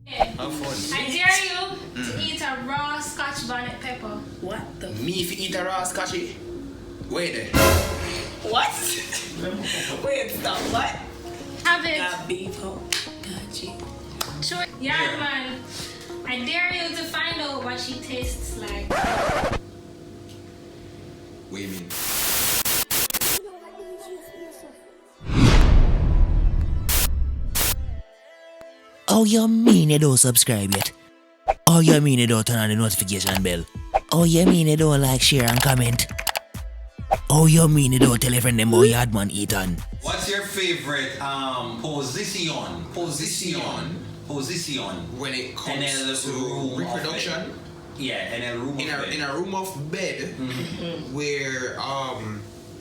Have fun. I dare you to eat a raw Scotch bonnet pepper. What the? Me if you eat a raw scotchy? Wait there. What? Wait, stop. What? Have it. Got beef, ho. Got cheese. Sure. Yaadman. I dare you to find out what she tastes like. What do you mean? Oh, you mean you don't subscribe yet? Oh, you mean you don't turn on the notification bell? Oh, you mean you don't like, share, and comment? Oh, you mean you don't tell a friend them about Yaadman Etan? What's your favorite position? When it En comes el to room of reproduction, Yeah, in a room in a room of bed, where Our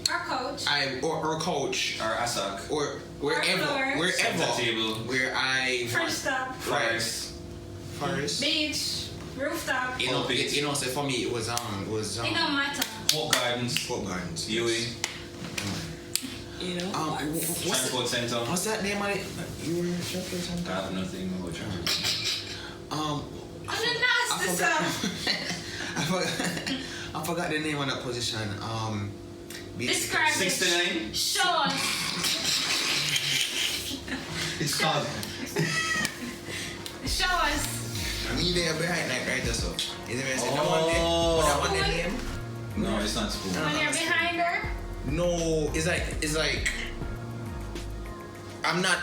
coach. or couch or asak or floor. Center table. where I First stop. first. Beach. Rooftop. You know, so for me it was It don't matter. Hope Gardens, Folk Gardens. Viewing, You know? What's Transport Center. what's that name on it? You were shopping I something. have nothing about transport. I'm the nasty stuff. I forgot the name of that position. Describe it. 69. Show us. It's called. Show us. Me there behind like right there, so. Is it me say that one there? That one the name? No, it's not spoon. When you're behind her. No, it's like I'm not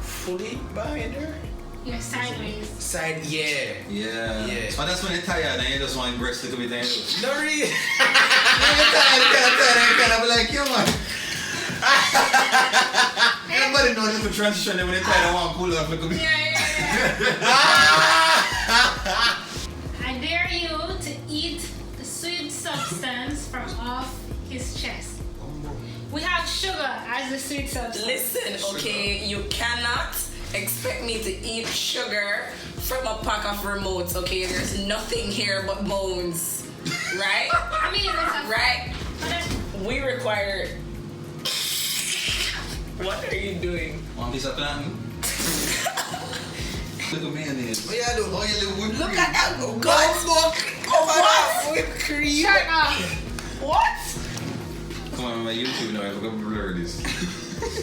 fully behind her. You're sideways. Side, yeah. Yeah. Yeah. But that's when you're tired and you just want breast a little bit. No really. You're tired, kind of like, yo man. Everybody knows the transition when you're tired and want to pull off a little bit. Yeah. I dare you to eat the sweet substance from off his chest. We have sugar as the sweet substance. Listen, okay, you cannot expect me to eat sugar from a pack of remotes, okay? There's nothing here but bones, right? I mean, it's a Right? but We require... What are you doing? One piece of plantain. Look at mayonnaise. What you do? Oh, you live with Look cream. at that gut. What? Whipped cream. Shut up. What? Come on, my YouTube now, I forgot to blur this.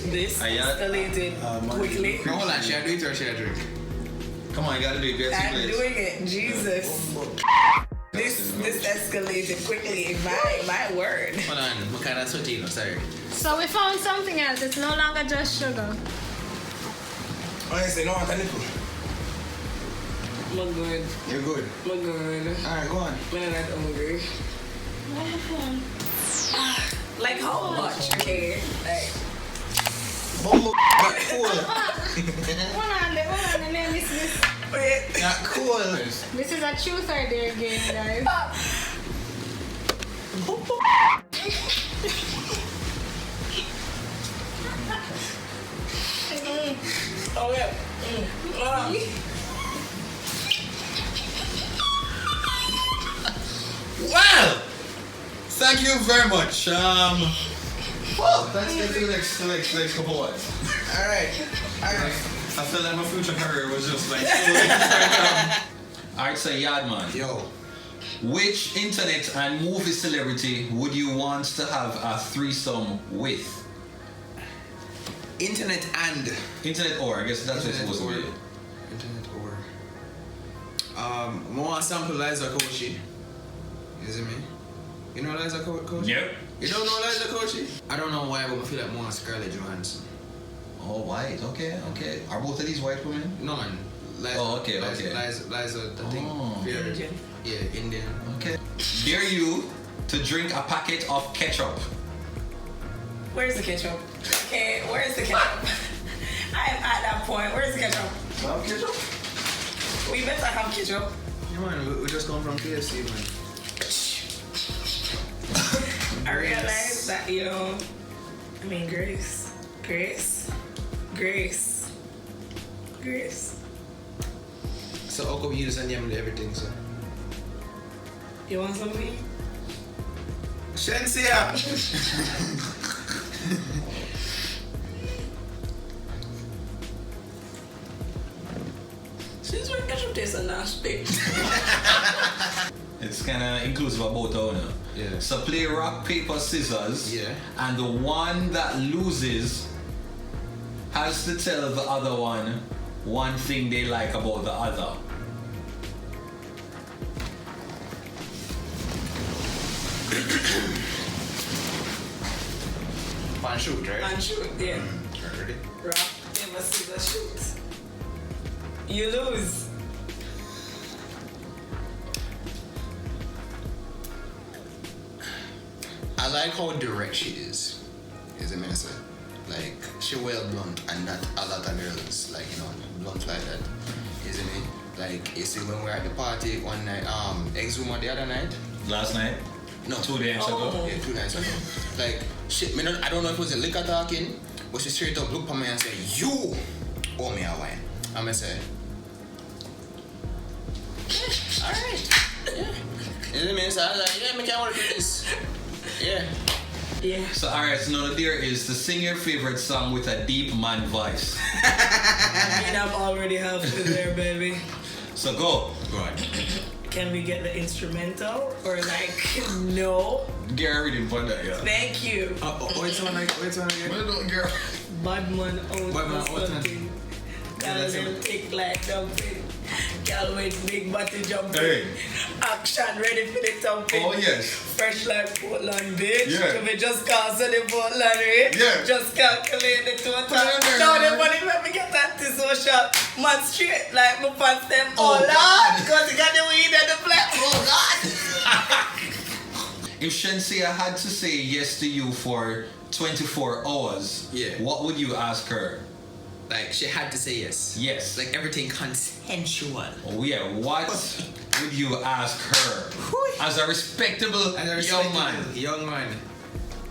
This Ayat. escalated quickly. No, hold on, should I do it or should I drink? Come on, you gotta do it. Get I'm two plates. doing it. Jesus. This escalated quickly. My word. Hold on, what kind of sweaty, no, sorry. So we found something else. It's no longer just sugar. Oh, you say no, want a nipple. I'm good. You're good. I'm good. Alright, go on. I'm not hungry. Like how much? Okay. Like. Bumbo, not cool. Hold on, let me miss this. Wait. Not cool. This is a truth or dare game, guys. Oh yeah. Well, thank you very much. Well, let's get to the next couple ones. Alright. I feel like my future career was just like Alright, so Yaadman. Yo. Which internet and movie celebrity would you want to have a threesome with? Internet and. Internet or, I guess that's what it's Internet supposed to or. be. Internet or. More sample Liza Koshy. You see me? You know Liza Koshy? Yep. You don't know Liza Koshy? I don't know why, but I feel like more Scarlett Johansson. Oh, white. Okay. Are both of these white women? No man. Liza, Oh, okay. Liza, I think. Oh. Very- Indian. Yeah, Indian. Okay. Dare you to drink a packet of ketchup? Where's the ketchup? Okay, where's the ketchup? I am at that point. Where's the ketchup? Ketchup? We better have ketchup. Yeah man, we just come from KFC man. I realized that, I mean, Grace. So how come you just and everything, so? You want something? Shensia! Since when ketchup tastes a nasty? It's kind of inclusive of both owner. Yeah. So play rock, paper, scissors. Yeah. And the one that loses has to tell the other one thing they like about the other. Pan shoot, right? And shoot, yeah. Ready? Rock, paper, scissors, shoot. You lose. I like how direct she is. Is it say? Like she well blunt and not a lot of girls like blunt like that. Is it me? Like you see when we were at the party one night, Exuma the other night. Last night? No. 2 days ago? Yeah, 2 nights ago. Like shit, I don't know if it was a liquor talking, but she straight up looked at me and said, "You owe me a wine." I'ma say, alright. Yeah. You know what I mean? So I was like, yeah, me can't work with this. Yeah. Yeah. So alright, so now the deal is to sing your favorite song with a deep man voice. I mean, I'm already halfway there, baby. So go. Go on. Can we get the instrumental or like no? Gary didn't find that, yeah. Thank you. Wait one again. Girl. Badman out Badman or out, something. Girl them thick like dumpling. Girl with big body jumping. Hey. Action ready for the thumping. Oh yes. Fresh like Portland, bitch. Yeah. So we just cancel the Portland rate. Yeah. Just calculate the total. Put it in there, Now the man. money let me get antisocial. Man straight like my pants them. Oh, Oh Lord. God. Because you got the weed and the black. Oh God. If Shensia had to say yes to you for 24 hours, Yeah. what would you ask her? Like she had to say yes. Yes. Like everything consensual. Oh yeah, what would you ask her? As a respectable young man. Young man.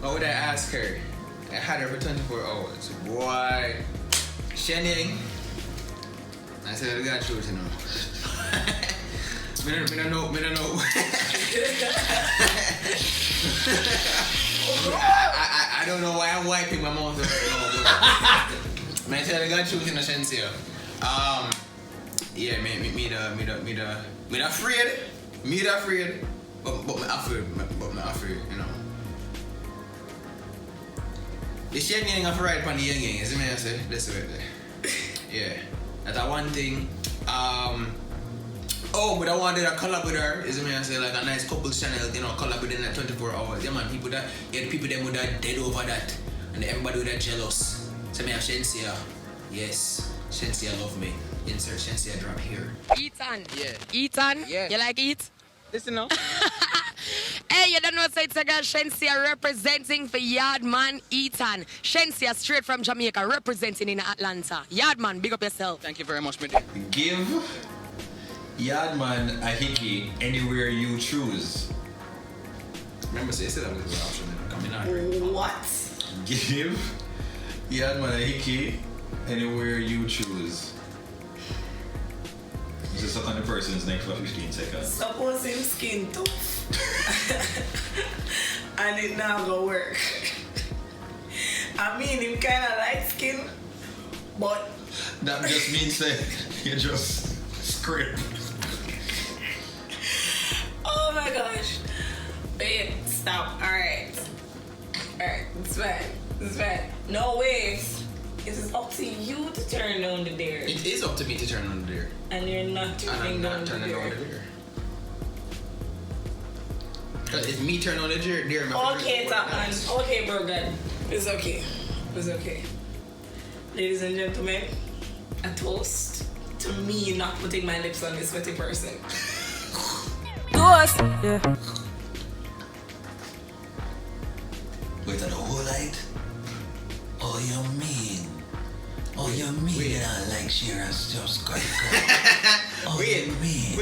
What would I ask her? I had her for 24 hours. Boy. Shenyang. I said I got truth, you know. Me don't know. I don't know why I'm wiping my mouth right now, but I said I got truth in the sense here. Yeah, me afraid. Me afraid. But me afraid, you know. The shit getting off right on the young gang, is it me I say? That's right there. Yeah. That's one thing. But I wanted a collab with her, is it me I say, like a nice couples channel, collab within that 24 hours. Yeah man, people that the people them would have dead over that. And everybody would have jealous. So me have Shensia. Yes. Shensia love me. Insert Shensia drop here. Etan. Yeah. Etan? Yeah. You like eat? Listen now. Hey, you don't know, so it's a girl Shensia representing for Yaadman, Etan. Shensia straight from Jamaica representing in Atlanta. Yaadman, big up yourself. Thank you very much, my dear. Give Yaadman a hickey anywhere you choose. Remember, say that was the option coming out. Right? What? Give Yaadman a hickey anywhere you choose. Just suck on the person's neck for 15 seconds. Suppose him skin tough. And it not gonna work. I mean, him kinda light skin, but That just means that you just scrape. oh my gosh. Babe, stop. Alright, it's fine. No ways. It is up to you to turn down the dare. It is up to me to turn on the deer. And you're not And turning I'm down not the turning on dare. the deer. Because if me turn on the deer, Okay, Tapman. Okay, bro, God. It's okay. Ladies and gentlemen, a toast to me not putting my lips on this sweaty person. Toast. Yeah. Wait, are the whole light? Oh, you mean? Oh, you mean wait. you don't like share and subscribe? Oh, Wait, you mean?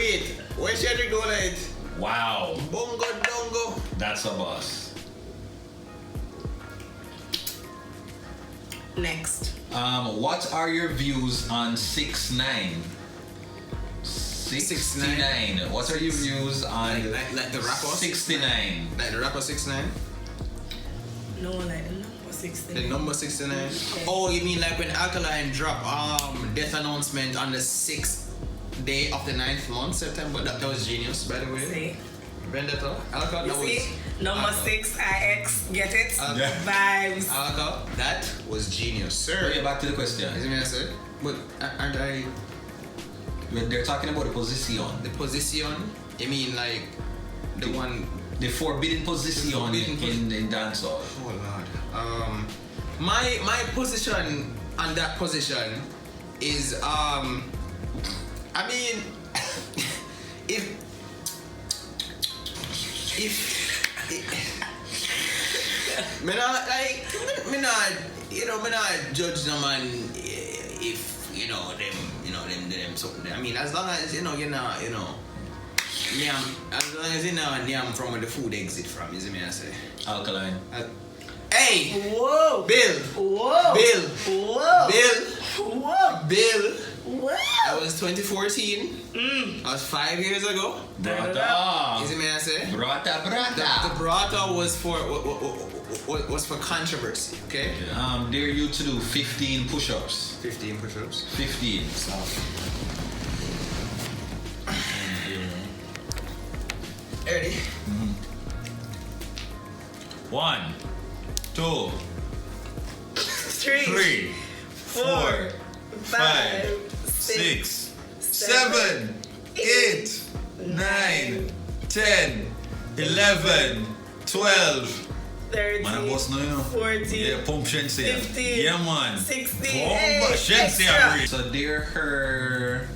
where's Cedric do light? Wow, Bongo dongo. that's a boss. Next. What are your views on 6ix9ine? 69. What are your views on Like the rapper? 69? Like the rapper 6ix9ine? No, like the number 16. The number 69? Oh, you mean like when Alkaline drop death announcement on the 6th day of the 9th month, September. That was genius, by the way. See? Vendetta. Alcohol, You that see? was... Number alcohol. 6, IX, get it? Yeah. Vibes. Alcohol, that was genius, sir. So yeah, back to the question. Is it me I said? But aren't I... They're talking about the position. The position, I mean like the one... The forbidden position The forbidden in dancehall. Oh Lord. My position on that position is I mean if me not judge no man if them something. I mean as long as you're not as long as nyam from where the food exit from, is it me I say? Alkaline. Hey! Whoa. Bill! Whoa. Bill! Whoa. Bill! Whoa. Bill! Whoa. That was 2014. That was 5 years ago. Brata. Is it me I say? Brata, The brata. brata was for controversy, okay? Dare you to do 15 push-ups. 15 push-ups. 15. Ready? 1, 2, 3, 4, 5, 6, 7, 8, 9, 10, 11, 12. 13, Man, I boss no, you know. 14, Yeah, pump Shensia. 15, Yeah, man. 16, Pump extra. Shensia. So dare her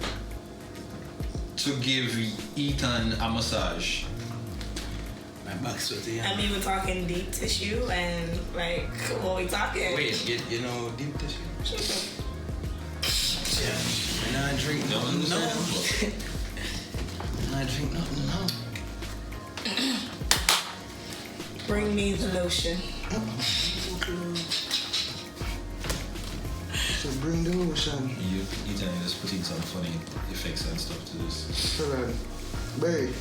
to give Etan a massage. My back's sweaty. I'm even talking deep tissue and like what we talking? Wait, you know deep tissue? Yeah. And I drink No, nothing, no. understand. And I drink nothing, no. Bring me the lotion. So bring the lotion. Etan just putting some funny effects and stuff to this. Hold on. Barry,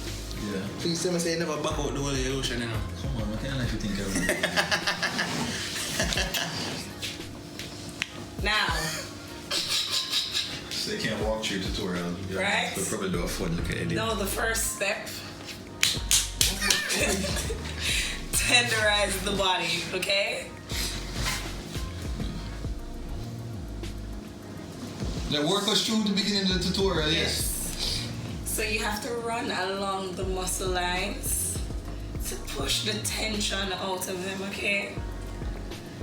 Yeah. please tell me say you never back out the whole of your lotion, you know. Come on, I can't let you think of it. Now, So you can't walk through tutorial. Yeah. Right. We'll probably do a fun look at it. no, the first step. Tenderize the body, okay? Like work us through the beginning of the tutorial, yes. So you have to run along the muscle lines to push the tension out of them, okay?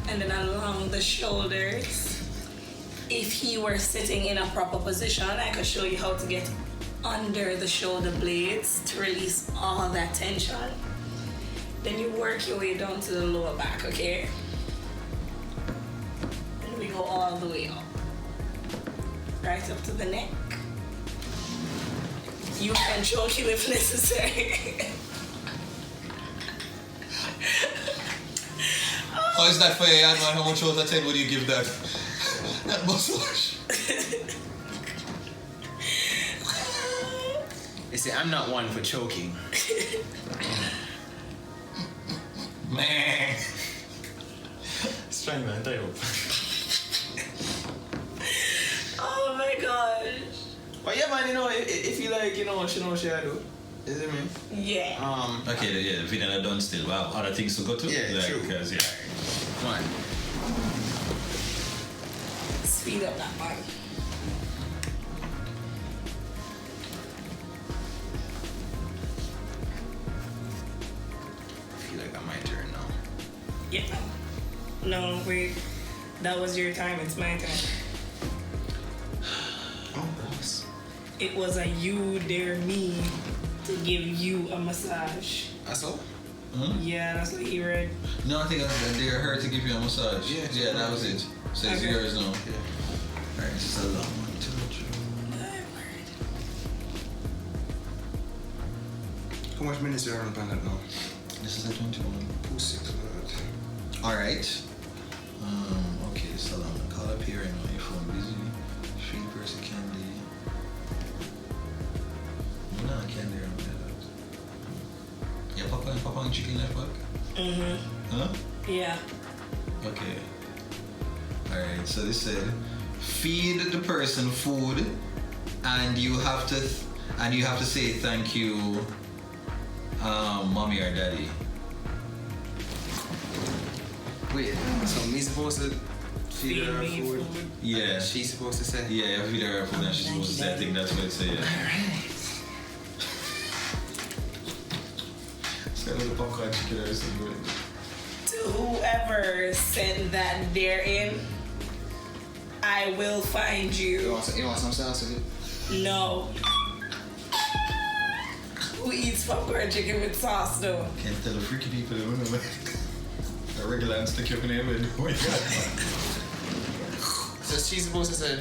And then along the shoulders. If you were sitting in a proper position, I could show you how to get under the shoulder blades to release all that tension. Then you work your way down to the lower back, okay? And we go all the way up. Right up to the neck. You can choke you if necessary. How is that for you, Yaadman? How much out of 10 would you give that? That massage. You see, I'm not one for choking. Man. Strong man, tie up. Oh my gosh. But yeah, man, you know, if you like, you know, she knows she do. Is it me? Yeah. Okay, yeah, the video not done still. We have other things to go to. Yeah, like, true. Because, yeah. Come on. Speed up that one. I feel like I'm my turn now. Yeah. No, wait. That was your time. It's my time. Oh, boss. It was a you dare me to give you a massage. That's all? Yeah, that's what he read. No, I think I dare her to give you a massage. Yeah, that was it. So it's Okay. yours now. Yeah. Alright, this is a long one too. How much minutes are on the planet now? This is a 21. Pussy blood. Alright. Okay, so long. Call up here and your phone busy. Free person candy. No, candy around there. Yeah, Papa and chicken left back? Mm-hmm. Huh? Yeah. Okay. Alright, so this said feed the person food and you have to say thank you, mommy or daddy. Wait, so me supposed to feed her Feed me food? food. Yeah. She's supposed to say? Yeah, you feed her food and she's supposed to say. I think that's what it says. Yeah. It's got a little popcorn chicken or something. To whoever sent that there in, I will find You you. want some sauce with it? No. Who eats popcorn chicken with sauce though? Can't tell the freaky people that don't know. A regular and stick up in there with. Oh my god. So she's supposed to say?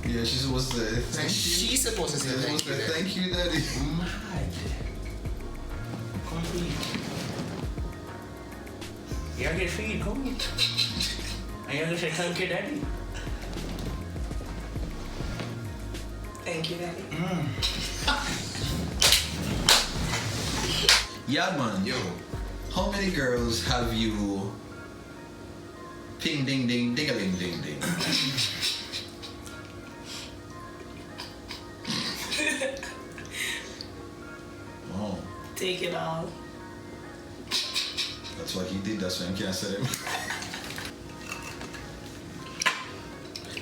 Yeah, she's supposed to say thank you. She's supposed to say She's supposed to say thank you, daddy. Come feed. You get feed, come eat. And you're gonna say thank you, daddy. Thank you, Daddy. Yaadman, Yo. how many girls have you ping ding ding ding a ling ding ding? Oh, Take it all. that's what he did, that's why I can't say him.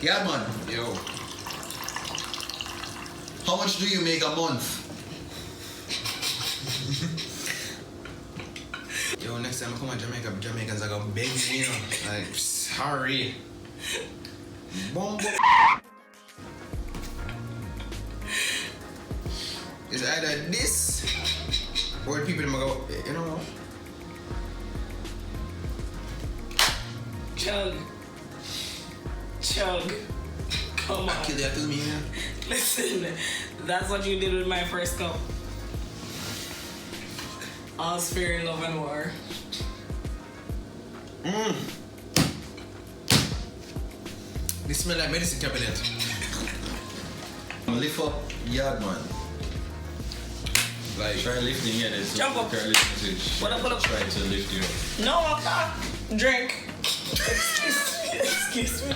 Yaadman, Yo. how much do you make a month? Yo, next time I come to Jamaica, Jamaicans are gonna beg me, you know. Like, sorry. Boom, boom. It's either this or the people that go, you know. Chug. Chug. Come on. Kill that to me, yeah. Listen, that's what you did with my first cup. All's fair in love and war. This smell like medicine cabinet. Lift up Yaadman. Like, Try lifting, yeah, there's Jump up. girl listening to Pull up, pull up. try to lift you up. No, I'm not. Drink. Excuse me.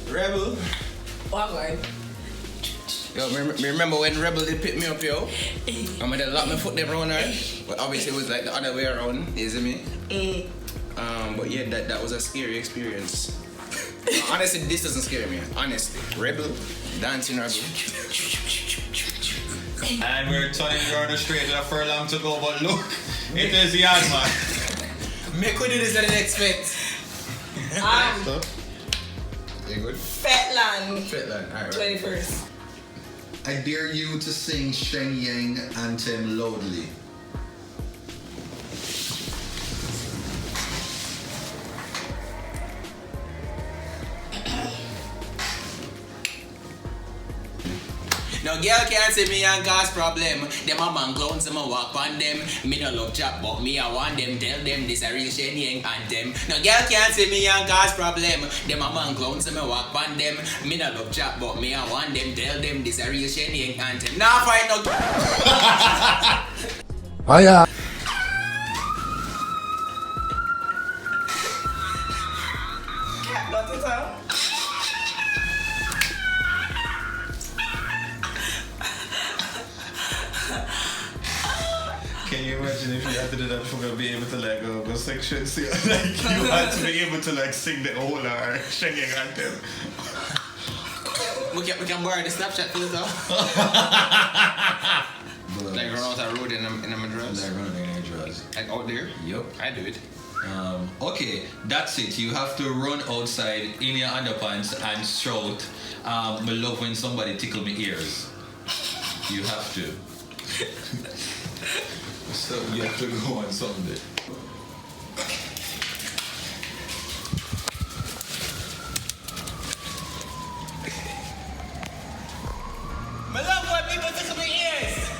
Rebel. Walk on. Yo, me remember when Rebel did pick me up, yo? I'm gonna lock my foot there around her. But obviously it was like the other way around, you see me? But yeah, that was a scary experience. No, honestly, this doesn't scare me. Honestly. Rebel, dancing Rebel. And we're turning around the straight a furlong to go, but look, it is Yaadman. Make we do this at the next fete. You good? Fetland. Fetland, alright. 21st. I dare you to sing Sheng Yang anthem loudly. No girl can't say me and cause problem. Them a man clowns, them a walk on them. Me no love chat, but me I want them. Tell them this a real Shen Yang anthem. No girl can't say me and cause problem. Them a man clowns, them a walk on them. Me no love chat, but me I want them. Tell them this a real Shen Yang anthem. Now find no. Hiya. Cat got it out. Can you imagine if you had to do that for be able to like go section? See, like you had to be able to like sing the whole Sheng Yang anthem. We can borrow the Snapchat filter. Like run out the road in a dress. Like running in your drawers. Like out there. Yup. I do it. Okay, that's it. You have to run outside in your underpants and shout, I love when somebody tickle my ears. You have to. So you have to go on Sunday. I love when people tickle my ears.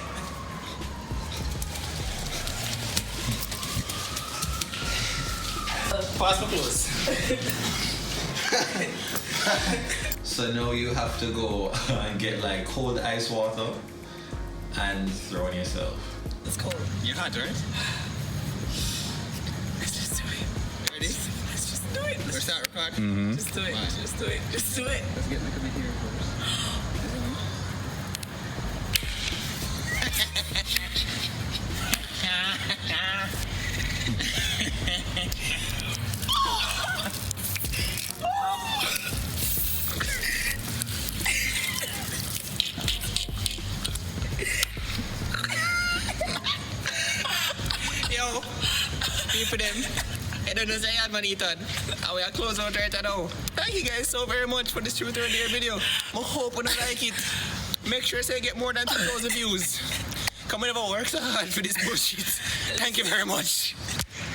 Pass my clothes. So now you have to go and get like cold ice water and throw on yourself. It's cold. You're hot, right? Let's just do it. Ready? Let's just do it. We're start record. Just do it. Just do it. Just do it. Let's get my committee here first. Yo, people them. I don't know say Yaadman Etan. And we are close out right now. Thank you guys so very much for this Truth or Dare video. I hope you like it. Make sure say get more than 2,000 views. Come on, never work so hard for this bullshit. Thank you very much.